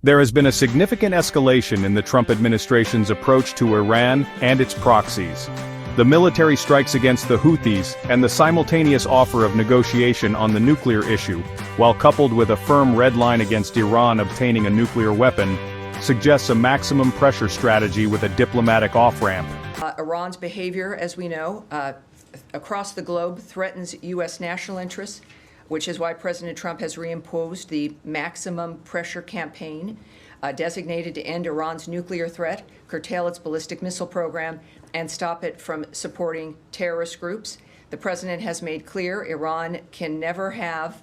There has been a significant escalation in the Trump administration's approach to Iran and its proxies. The military strikes against the Houthis and the simultaneous offer of negotiation on the nuclear issue, while coupled with a firm red line against Iran obtaining a nuclear weapon, suggests a maximum pressure strategy with a diplomatic off-ramp. Iran's behavior, as we know, across the globe threatens U.S. national interests, which is why President Trump has reimposed the maximum pressure campaign designated to end Iran's nuclear threat, curtail its ballistic missile program, and stop it from supporting terrorist groups. The president has made clear Iran can never have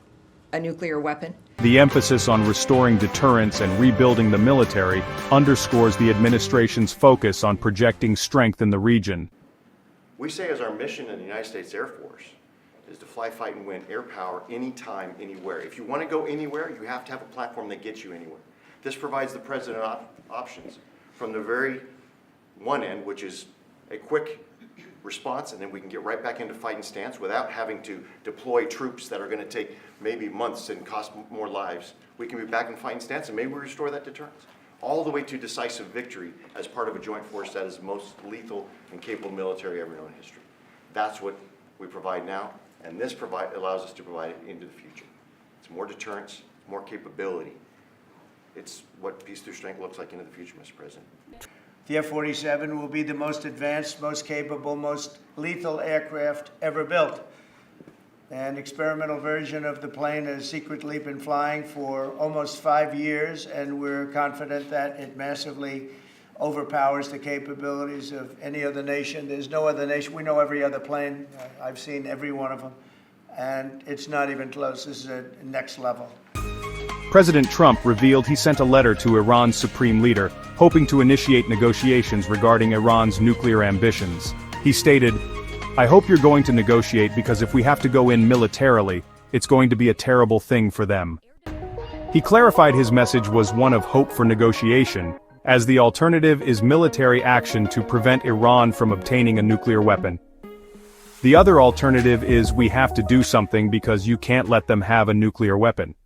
a nuclear weapon. The emphasis on restoring deterrence and rebuilding the military underscores the administration's focus on projecting strength in the region. We say as our mission in the United States Air Force is to fly, fight, and win air power anytime, anywhere. If you want to go anywhere, you have to have a platform that gets you anywhere. This provides the president options from the very one end, which is a quick response, and then we can get right back into fighting stance without having to deploy troops that are going to take maybe months and cost more lives. We can be back in fighting stance, and maybe we restore that deterrence. All the way to decisive victory as part of a joint force that is the most lethal and capable military ever known in history. That's what we provide now, and this allows us to provide it into the future. It's more deterrence, more capability. It's what peace through strength looks like into the future, Mr. President. The F-47 will be the most advanced, most capable, most lethal aircraft ever built. An experimental version of the plane has secretly been flying for almost 5 years, and we're confident that it massively overpowers the capabilities of any other nation. There's no other nation. We know every other plane. I've seen every one of them, and it's not even close. This is a next level. President Trump revealed he sent a letter to Iran's supreme leader, hoping to initiate negotiations regarding Iran's nuclear ambitions. He stated, "I hope you're going to negotiate because if we have to go in militarily, it's going to be a terrible thing for them." He clarified his message was one of hope for negotiation, as the alternative is military action to prevent Iran from obtaining a nuclear weapon. The other alternative is we have to do something because you can't let them have a nuclear weapon.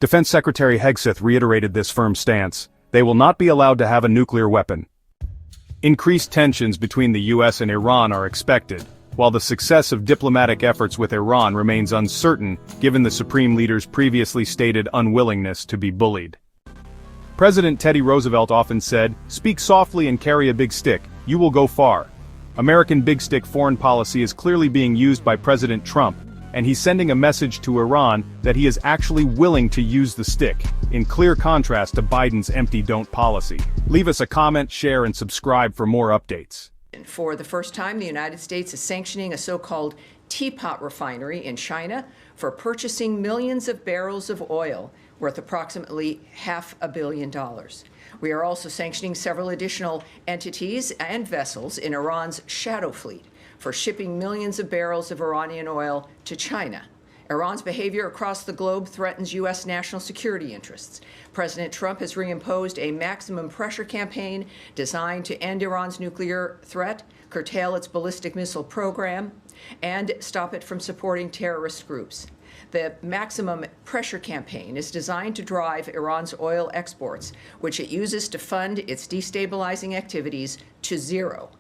Defense Secretary Hegseth reiterated this firm stance. They will not be allowed to have a nuclear weapon. Increased tensions between the U.S. and Iran are expected, while the success of diplomatic efforts with Iran remains uncertain given the Supreme Leader's previously stated unwillingness to be bullied. President Teddy Roosevelt often said, "Speak softly and carry a big stick, you will go far." American big stick foreign policy is clearly being used by President Trump, and he's sending a message to Iran that he is actually willing to use the stick, in clear contrast to Biden's empty don't policy. Leave us a comment, share, and subscribe for more updates. For the first time, the United States is sanctioning a so-called teapot refinery in China for purchasing millions of barrels of oil worth approximately $500 million. We are also sanctioning several additional entities and vessels in Iran's shadow fleet for shipping millions of barrels of Iranian oil to China. Iran's behavior across the globe threatens U.S. national security interests. President Trump has reimposed a maximum pressure campaign designed to end Iran's nuclear threat, curtail its ballistic missile program, and stop it from supporting terrorist groups. The maximum pressure campaign is designed to drive Iran's oil exports, which it uses to fund its destabilizing activities, to zero.